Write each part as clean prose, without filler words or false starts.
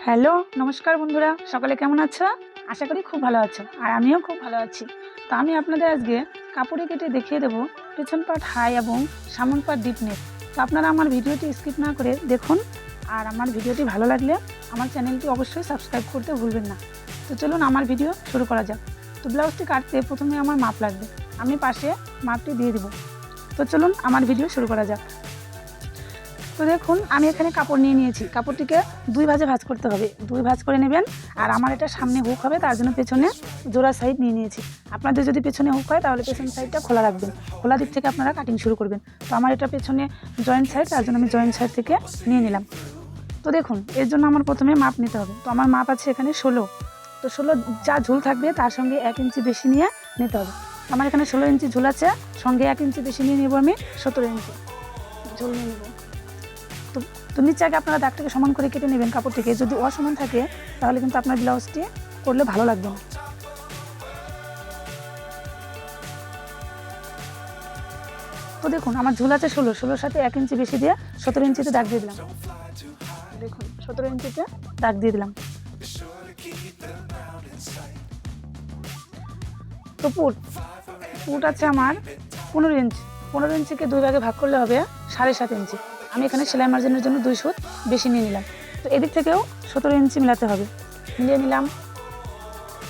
Hello, নমস্কার বন্ধুরা, সকলে কেমন আছো? আশা করি খুব ভালো আছো, আর আমিও খুব ভালো আছি। তো আমি আপনাদের আজকে কাপড়ে কেটে দেখিয়ে দেবো পেছন পাট হাই এবং সামন পাট ডিপ নেক। তো আপনারা আমার ভিডিওটি স্কিপ না করে দেখুন, আর আমার ভিডিওটি ভালো লাগলে আমার চ্যানেলটি অবশ্যই সাবস্ক্রাইব করতে ভুলবেন না। তো চলুন আমার ভিডিও শুরু করা যাক। তো ব্লাউজটি কাটতে প্রথমে আমার মাপ লাগবে, আমি পাশে মাপটি দিয়ে দেবো। তো চলুন আমার ভিডিও শুরু করা যাক। তো দেখুন, আমি এখানে কাপড় নিয়ে নিয়েছি। কাপড়টিকে দুই ভাঁজে ভাঁজ করতে হবে, দুই ভাঁজ করে নেবেন। আর আমার এটা সামনে হুক হবে, তার জন্য পেছনে জোড়া সাইড নিয়ে নিয়েছি। আপনাদের যদি পেছনে হুক হয় তাহলে পেছন সাইডটা খোলা রাখবেন, খোলা দিক থেকে আপনারা কাটিং শুরু করবেন। তো আমার এটা পেছনে জয়েন্ট সাইড, তার জন্য আমি জয়েন্ট সাইড থেকে নিয়ে নিলাম। তো দেখুন, এর জন্য আমার প্রথমে মাপ নিতে হবে। তো আমার মাপ আছে এখানে 16। তো 16 যা ঝুল থাকবে তার সঙ্গে 1 ইঞ্চি বেশি নিয়ে নিতে হবে। আমার এখানে 16 ইঞ্চি ঝুল আছে, সঙ্গে 1 ইঞ্চি বেশি নিয়ে নেব, আমি 17 ইঞ্চি ঝুল নিয়ে নেব। তো নিচে আগে আপনারা দাগটাকে সমান করে কেটে নেবেন কাপড়টিকে। যদি অসমান থাকে তাহলে কিন্তু আপনার ব্লাউজটি করলে ভালো লাগবে না। তো দেখুন, আমার ঝুল আছে 16, 16 সাথে 1 ইঞ্চি বেশি দিয়ে 17 ইঞ্চিতে দাগ দিয়ে দিলাম। দেখুন, 17 ইঞ্চিতে দাগ দিয়ে দিলাম। তো পুট আছে আমার 15 ইঞ্চি। 15 ইঞ্চিকে দুই ভাগে ভাগ করলে হবে 7.5 ইঞ্চি। আমি এখানে সেলাই মার্জিনের জন্য 2 সুত বেশি নিয়ে নিলাম। তো এদিক থেকেও 17 ইঞ্চি মিলাতে হবে, মিলিয়ে নিলাম।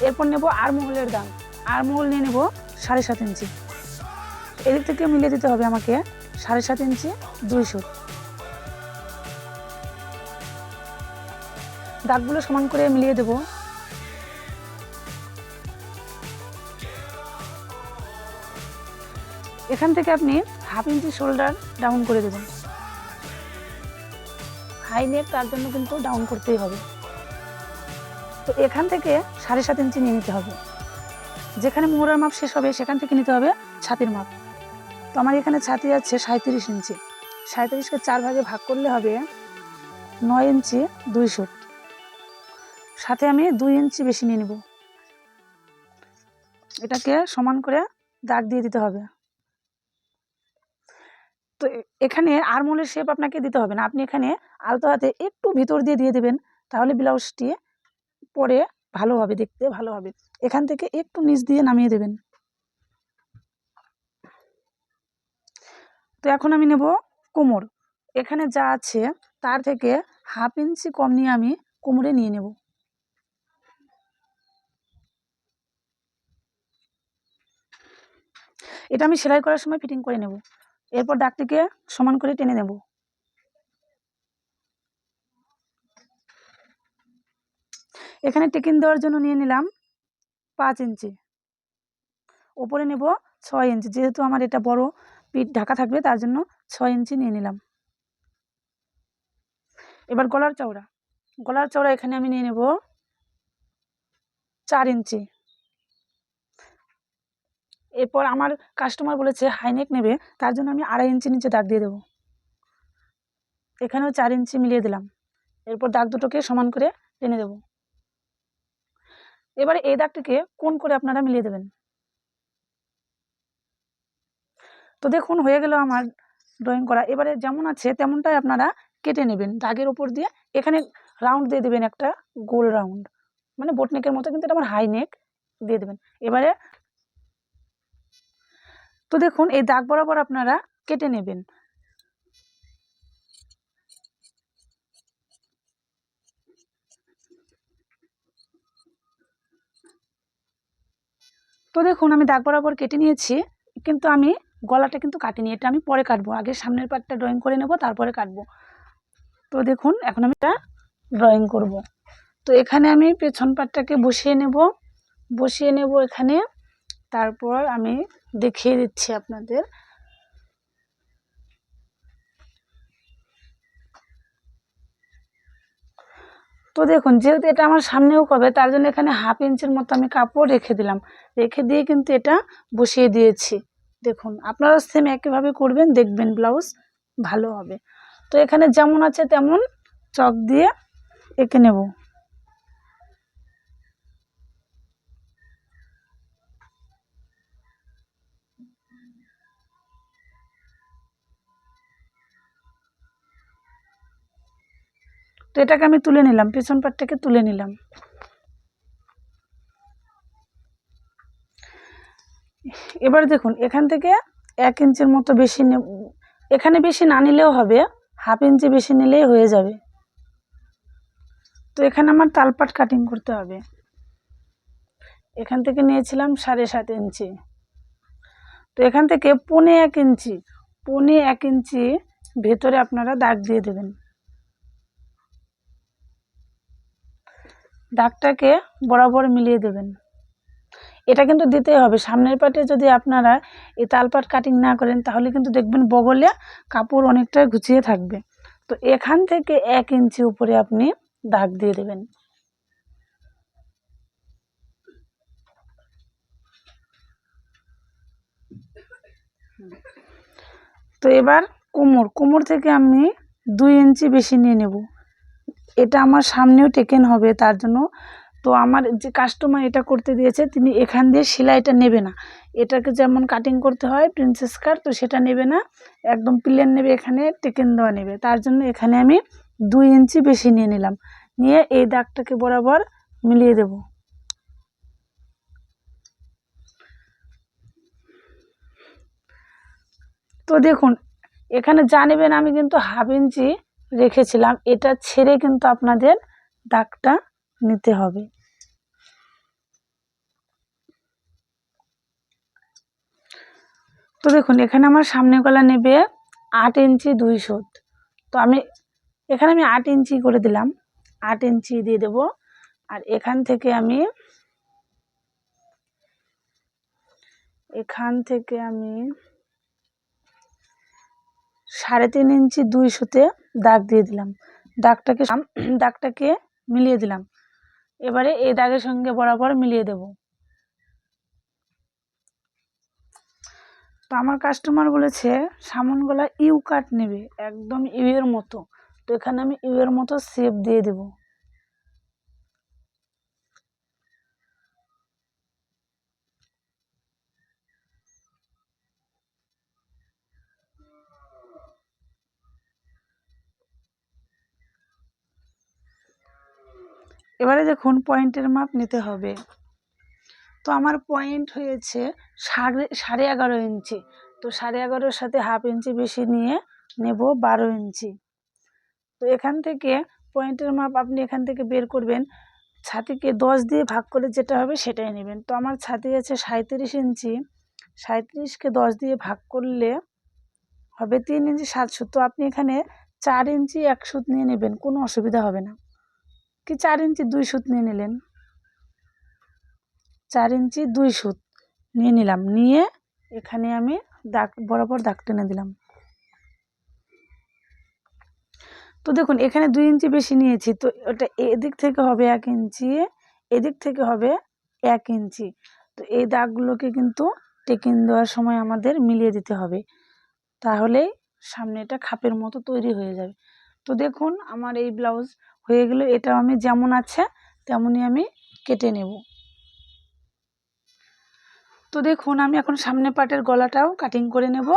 এরপর নেব আরমহলের দাম, আরমহল নিয়ে নেব 7.5 ইঞ্চি। এদিক থেকে মিলিয়ে দিতে হবে আমাকে 7.5 ইঞ্চি 2 সুত। দাগগুলো সমান করে মিলিয়ে দেব। এখান থেকে আপনি 1/2 ইঞ্চি শোল্ডার ডাউন করে দেবেন। হাই নেক, তার জন্য কিন্তু ডাউন করতেই হবে। তো এখান থেকে 7.5 ইঞ্চি নিয়ে নিতে হবে। যেখানে মোহরার মাপ শেষ হবে সেখান থেকে নিতে হবে ছাতির মাপ। তো আমার এখানে ছাতি আছে 37 ইঞ্চি। 37কে 4 ভাগে ভাগ করলে হবে 9 ইঞ্চি 2 সুত। সাথে আমি 2 ইঞ্চি বেশি নিয়ে নেব। এটাকে সমান করে দাগ দিয়ে দিতে হবে। তো এখানে আরমোলের শেপ আপনাকে দিতে হবে না, আপনি এখানে আলতো হাতে একটু ভিতর দিয়ে দেবেন, তাহলে ব্লাউজটি পরে ভালো হবে, দেখতে ভালো হবে। এখান থেকে একটু নিচ দিয়ে নামিয়ে দেবেন। তো এখন আমি নেব কোমর। এখানে যা আছে তার থেকে 1/2 ইঞ্চি কম নিয়ে আমি কোমরে নিয়ে নেব। এটা আমি সেলাই করার সময় ফিটিং করে নেব। এরপর দাগটিকে সমান করে টেনে নেব। এখানে টেকিং দেওয়ার জন্য নিয়ে নিলাম 5 ইঞ্চি। ওপরে নেব 6 ইঞ্চি, যেহেতু আমার এটা বড় পিঠ ঢাকা থাকবে, তার জন্য 6 ইঞ্চি নিয়ে নিলাম। এবার গলার চওড়া, গলার চওড়া এখানে আমি নিয়ে নেব 4 ইঞ্চি। এরপর আমার কাস্টমার বলেছে হাইনেক নেবে, তার জন্য আমি 2.5 ইঞ্চি নিচে দাগ দিয়ে দেবো। এখানেও 4 ইঞ্চি মিলিয়ে দিলাম। এরপর দাগ দুটোকে সমান করে টেনে দেব। এবারে এই দাগটিকে কোণ করে আপনারা মিলিয়ে দেবেন। তো দেখুন, হয়ে গেল আমার ড্রয়িং করা। এবারে যেমন আছে তেমনটাই আপনারা কেটে নেবেন। দাগের ওপর দিয়ে এখানে রাউন্ড দিয়ে দেবেন, একটা গোল রাউন্ড, মানে বোটনেকের মতো, কিন্তু এটা আমার হাই নেক দিয়ে দেবেন। এবারে তো দেখুন, এই দাগ বরাবর আপনারা কেটে নেবেন। তো দেখুন, আমি দাগ বরাবর কেটে নিয়েছি, কিন্তু আমি গলাটা কিন্তু কাটিনি, এটা আমি পরে কাটবো। আগে সামনের পার্টটা ড্রয়িং করে নেব, তারপরে কাটবো। তো দেখুন, এখন আমি এটা ড্রয়িং করব। তো এখানে আমি পেছন পার্টটাকে বসিয়ে নেব এখানে। তারপর আমি দেখিয়ে দিচ্ছি আপনাদের। তো দেখুন, যেহেতু এটা আমার সামনেও হবে, তার জন্য এখানে 1/2 ইঞ্চির মতো আমি কাপড় রেখে দিলাম। রেখে দিয়ে কিন্তু এটা বসিয়ে দিয়েছি। দেখুন, আপনারা সেম একইভাবে করবেন, দেখবেন ব্লাউজ ভালো হবে। তো এখানে যেমন আছে তেমন চক দিয়ে এঁকে নেব। তো এটাকে আমি তুলে নিলাম, পেছন পাটটাকে তুলে নিলাম। এবার দেখুন এখান থেকে 1 ইঞ্চির মতো বেশি এখানে বেশি না নিলেও হবে, 1/2 ইঞ্চি বেশি নিলেই হয়ে যাবে। তো এখানে আমার তালপাট কাটিং করতে হবে। এখান থেকে নিয়েছিলাম 7.5 ইঞ্চি, তো এখান থেকে 1.25 ইঞ্চি, 1.25 ইঞ্চি ভেতরে আপনারা দাগ দিয়ে দেবেন। দাগটাকে বরাবর মিলিয়ে দেবেন। এটা কিন্তু দিতেই হবে, সামনের পাটে যদি আপনারা এই তালপাট কাটিং না করেন তাহলে কিন্তু দেখবেন বগলে কাপড় অনেকটাই ঘুচিয়ে থাকবে। তো এখান থেকে 1 ইঞ্চি উপরে আপনি দাগ দিয়ে দেবেন। তো এবার কোমর থেকে আমি 2 ইঞ্চি বেশি নিয়ে নেব। এটা আমার সামনেও টেকেন হবে, তার জন্য তো আমার যে কাস্টমার এটা করতে দিয়েছে তিনি এখান দিয়ে সেলাইটা নেবে না, এটাকে যেমন কাটিং করতে হয় প্রিন্সেস কাট, তো সেটা নেবে না, একদম প্লেন নেবে, এখানে টেকেন দেওয়া নেবে। তার জন্য এখানে আমি 2 ইঞ্চি বেশি নিয়ে নিলাম, নিয়ে এই দাগটাকে বরাবর মিলিয়ে দেব। তো দেখুন এখানে যা নেবেন আমি কিন্তু 1/2 ইঞ্চি রেখেছিলাম, এটা ছেড়ে কিন্তু আপনাদের দাগটা নিতে হবে। তো দেখুন এখানে আমার সামনে গলা নেবে 8 ইঞ্চি 2 সুত, তো আমি এখানে 8 ইঞ্চি করে দিলাম, 8 ইঞ্চি দিয়ে দেব। আর এখান থেকে আমি 3.5 ইঞ্চি 2 সুতে দাগ দিয়ে দিলাম, দাগটাকে মিলিয়ে দিলাম। এবারে এই দাগের সঙ্গে বরাবর মিলিয়ে দেব। তো আমার কাস্টমার বলেছে সামন গলা ইউ কাট নেবে, একদম ইউ এর মতো, তো এখানে আমি ইউ এর মতো শেপ দিয়ে দেব। এবারে দেখুন পয়েন্টের মাপ নিতে হবে। তো আমার পয়েন্ট হয়েছে 11.5 ইঞ্চি, তো 11.5-এর সাথে 1/2 ইঞ্চি বেশি নিয়ে নেব 12 ইঞ্চি। তো এখান থেকে পয়েন্টের মাপ আপনি এখান থেকে বের করবেন, ছাতিকে 10 দিয়ে ভাগ করে যেটা হবে সেটাই নেবেন। তো আমার ছাতি আছে 37 ইঞ্চি, 37কে 10 দিয়ে ভাগ করলে হবে 3 ইঞ্চি 7 সুত। তো আপনি এখানে 4 ইঞ্চি 1 সুত নিয়ে নেবেন, কোনো অসুবিধা হবে না। কি 4 ইঞ্চি 2 সুত নিয়ে নিলেন, 4 ইঞ্চি 2 সুত নিয়ে নিলাম, নিয়ে এখানে আমি দাগ বরাবর দাগ টেনে দিলাম। তো দেখুন এখানে 2 ইঞ্চি বেশি নিয়েছি, তো ওটা এদিক থেকে হবে 1 ইঞ্চি, এদিক থেকে হবে 1 ইঞ্চি। তো এই দাগগুলোকে কিন্তু টেকিং দেওয়ার সময় আমাদের মিলিয়ে দিতে হবে, তাহলেই সামনে এটা খাপের মতো তৈরি হয়ে যাবে। তো দেখুন আমার এই ব্লাউজ হয়ে গেল, এটা আমি যেমন আছে তেমনই আমি কেটে নেব। তো দেখুন আমি এখন সামনে পাটের গলাটাও কাটিং করে নেব,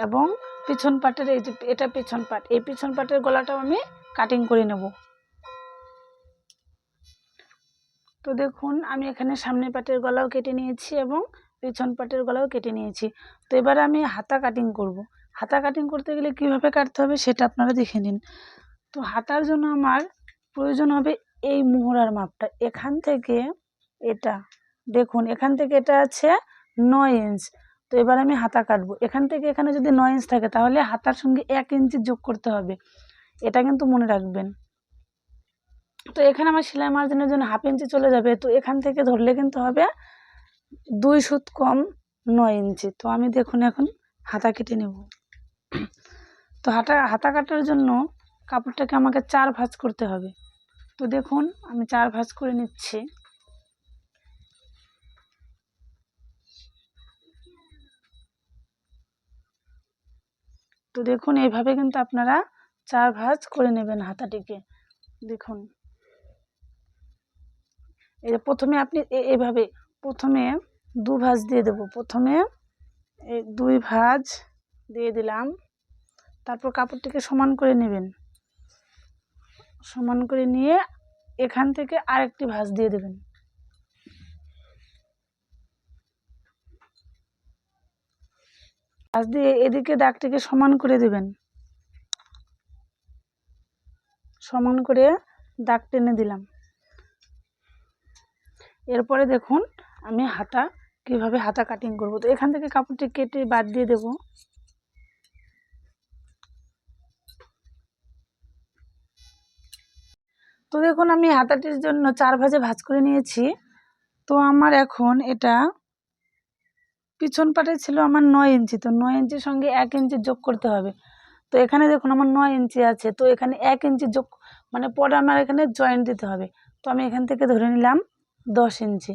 এবং পিছন পাটের এই যে এটা পিছন পাট, এই পিছন পাটের গলাটাও আমি কাটিং করে নেব। তো দেখুন আমি এখানে সামনে পাটের গলাও কেটে নিয়েছি এবং পিছন পাটের গলাও কেটে নিয়েছি। তো এবার আমি হাতা কাটিং করব। হাতা কাটিং করতে গেলে কিভাবে কাটতে হবে সেটা আপনারা দেখে নিন। তো হাতার জন্য আমার প্রয়োজন হবে এই মোহরার মাপটা, এখান থেকে এটা দেখুন, এখান থেকে এটা আছে 9 ইঞ্চ। তো এবার আমি হাতা কাটবো, এখান থেকে এখানে যদি 9 ইঞ্চ থাকে তাহলে হাতার সঙ্গে 1 ইঞ্চি যোগ করতে হবে, এটা কিন্তু মনে রাখবেন। তো এখানে আমার সেলাই মার্জিনের জন্য 1/2 ইঞ্চি চলে যাবে, তো এখান থেকে ধরলে কিন্তু হবে 2 সুত কম 9 ইঞ্চি। তো আমি দেখুন এখন হাতা কেটে নেব। তো হাতা কাটার জন্য কাপড়টাকে আমাকে 4 ভাঁজ করতে হবে। তো দেখুন আমি 4 ভাঁজ করে নিচ্ছি। তো দেখুন এইভাবে কিন্তু আপনারা 4 ভাঁজ করে নেবেন হাতাটিকে। দেখুন এই যে প্রথমে আপনি এইভাবে প্রথমে 2 ভাঁজ দিয়ে দেব, প্রথমে এই 2 ভাঁজ দিয়ে দিলাম, তারপর কাপড়টিকে সমান করে নেবেন, সমান করে নিয়ে এখান থেকে আরেকটি ভাঁজ দিয়ে দেবেন। ভাঁজ দিয়ে এদিকে দাগটিকে সমান করে দেবেন। সমান করে দাগ টেনে দিলাম। এরপরে দেখুন আমি কিভাবে হাতা কাটিং করব। তো এখান থেকে কাপড়টি কেটে বাদ দিয়ে দেব। তো দেখুন আমি হাতাটির জন্য 4 ভাঁজে ভাঁজ করে নিয়েছি। তো আমার এখন এটা পিছন পাটে ছিল আমার 9 ইঞ্চি। তো 9 ইঞ্চির সঙ্গে 1 ইঞ্চি যোগ করতে হবে। তো এখানে দেখুন আমার 9 ইঞ্চি আছে, তো এখানে 1 ইঞ্চি যোগ পরে আমার এখানে জয়েন্ট দিতে হবে। তো আমি এখান থেকে ধরে নিলাম 10 ইঞ্চি।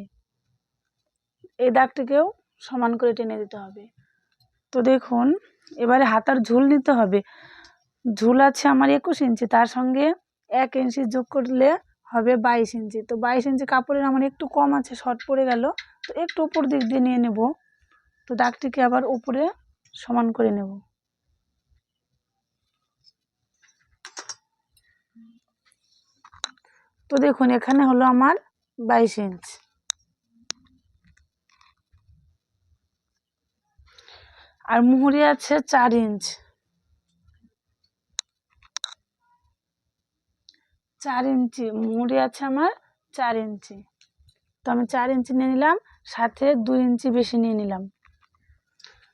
এই দাগটিকেও সমান করে টেনে দিতে হবে। তো দেখুন এবারে হাতার ঝুল নিতে হবে। ঝুল আছে আমার 21 ইঞ্চি, তার সঙ্গে 1 ইঞ্চি যোগ করলে হবে 22 ইঞ্চি। তো 22 ইঞ্চি কাপড়ের আমার একটু কম আছে, শর্ট পড়ে গেল। তো একটু উপর দিক দিয়ে নিয়ে নেব। তো দাগটিকে আবার উপরে সমান করে নেব। তো দেখুন এখানে হলো আমার 22 ইঞ্চি। আর মুহুরি আছে 4 ইঞ্চি। 4 ইঞ্চি মুহুরি আছে আমার 4 ইঞ্চি। তো আমি 4 ইঞ্চি নিয়ে নিলাম, সাথে 2 ইঞ্চি বেশি নিয়ে নিলাম।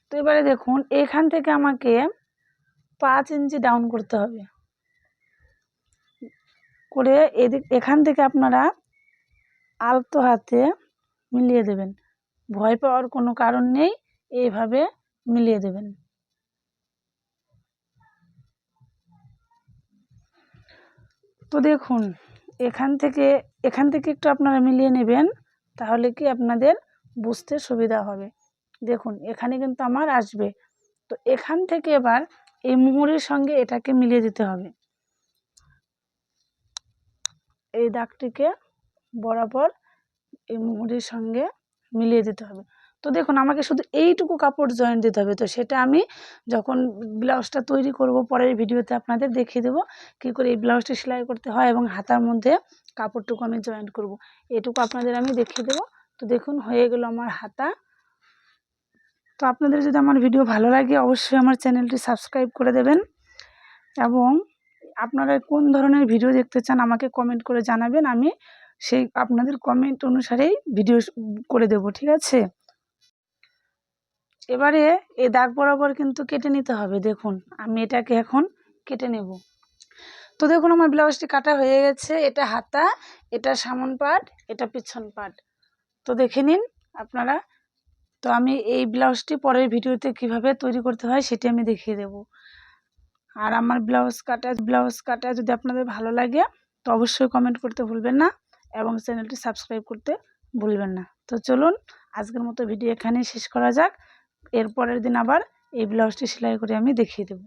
তো এবারে দেখুন এখান থেকে আমাকে 5 ইঞ্চি ডাউন করতে হবে। করে এখান থেকে আপনারা আলতো হাতে মিলিয়ে দেবেন। ভয় পাওয়ার কোনো কারণ নেই, এইভাবে মিলিয়ে দেবেন। তো দেখুন এখান থেকে একটু আপনারা মিলিয়ে নেবেন, তাহলে কি আপনাদের বুঝতে সুবিধা হবে। দেখুন এখানে কিন্তু আমার আসবে। তো এখান থেকে এবার এই মুহুরির সঙ্গে এটাকে মিলিয়ে দিতে হবে। এই দাগটিকে বরাবর এই মুহুরির সঙ্গে মিলিয়ে দিতে হবে। তো দেখুন আমাকে শুধু এইটুকু কাপড় জয়েন্ট দিতে হবে। তো সেটা আমি যখন ব্লাউজটা তৈরি করব পরের ভিডিওতে আপনাদের দেখিয়ে দেবো কী করে এই ব্লাউজটি সেলাই করতে হয় এবং হাতার মধ্যে কাপড়টুকু আমি জয়েন্ট করব, এটুকু আপনাদের আমি দেখিয়ে দেবো। তো দেখুন হয়ে গেল আমার হাতা। তো আপনাদের যদি আমার ভিডিও ভালো লাগে অবশ্যই আমার চ্যানেলটি সাবস্ক্রাইব করে দেবেন এবং আপনারা কোন ধরনের ভিডিও দেখতে চান আমাকে কমেন্ট করে জানাবেন। আমি সেই আপনাদের কমেন্ট অনুসারেই ভিডিও করে দেব, ঠিক আছে। এবারে এই দাগ বরাবর কিন্তু কেটে নিতে হবে। দেখুন আমি এটাকে এখন কেটে নেব। তো দেখুন আমার ব্লাউজটি কাটা হয়ে গেছে। এটা হাতা, এটা সামন পাট, এটা পিছন পাট। তো দেখে নিন আপনারা। তো আমি এই ব্লাউজটি পরের ভিডিওতে কিভাবে তৈরি করতে হয় সেটি আমি দেখিয়ে দেব। আর আমার ব্লাউজ কাটা যদি আপনাদের ভালো লাগে তো অবশ্যই কমেন্ট করতে ভুলবেন না এবং চ্যানেলটি সাবস্ক্রাইব করতে ভুলবেন না। তো চলুন আজকের মতো ভিডিও এখানেই শেষ করা যাক। এরপরের দিন আবার এই ব্লাউজটি সেলাই করে আমি দেখিয়ে দেব।